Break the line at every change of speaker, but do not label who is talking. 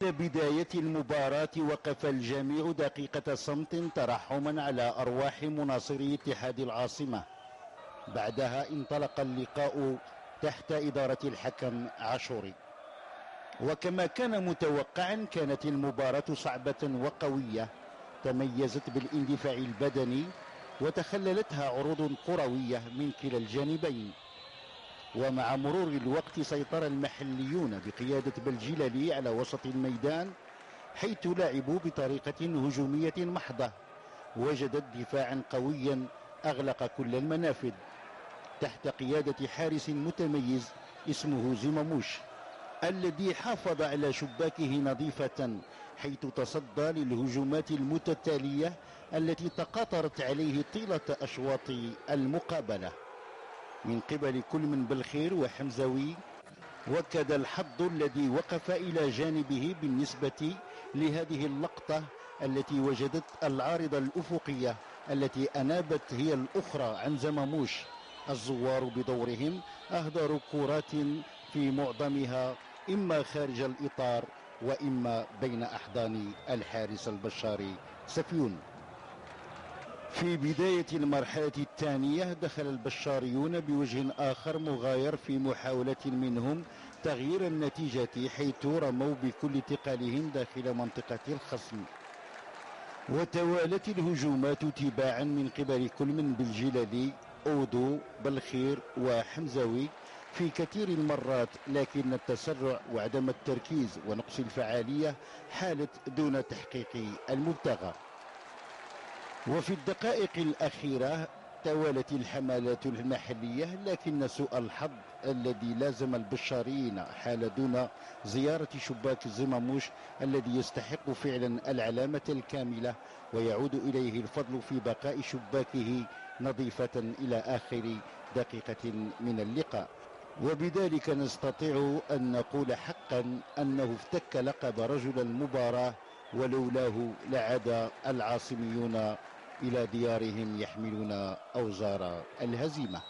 بداية المباراة وقف الجميع دقيقة صمت ترحما على أرواح مناصري اتحاد العاصمة. بعدها انطلق اللقاء تحت إدارة الحكم عاشوري، وكما كان متوقعا كانت المباراة صعبة وقوية تميزت بالاندفاع البدني وتخللتها عروض كروية من كلا الجانبين. ومع مرور الوقت سيطر المحليون بقيادة بلجيلالي على وسط الميدان، حيث لعبوا بطريقة هجومية محضة وجدت دفاعا قويا أغلق كل المنافذ تحت قيادة حارس متميز اسمه زماموش، الذي حافظ على شباكه نظيفة حيث تصدى للهجومات المتتالية التي تقاطرت عليه طيلة أشواط المقابلة من قبل كل من بالخير وحمزوي. وكذا الحظ الذي وقف إلى جانبه بالنسبة لهذه اللقطة التي وجدت العارضة الأفقية التي أنابت هي الأخرى عن زماموش. الزوار بدورهم أهدروا كرات في معظمها إما خارج الإطار وإما بين أحضان الحارس البشاري سفيون. في بداية المرحلة الثانية دخل البشاريون بوجه آخر مغاير في محاولة منهم تغيير النتيجة، حيث رموا بكل ثقلهم داخل منطقة الخصم، وتوالت الهجومات تباعا من قبل كل من بالجلالي أودو بالخير وحمزوي في كثير المرات، لكن التسرع وعدم التركيز ونقص الفعالية حالت دون تحقيق المبتغى. وفي الدقائق الأخيرة توالت الحملات المحلية، لكن سوء الحظ الذي لازم البشاريين حال دون زيارة شباك زماموش الذي يستحق فعلا العلامة الكاملة ويعود إليه الفضل في بقاء شباكه نظيفة إلى آخر دقيقة من اللقاء. وبذلك نستطيع أن نقول حقا أنه افتك لقب رجل المباراة، ولولاه لعاد العاصميون إلى ديارهم يحملون أوزار الهزيمة.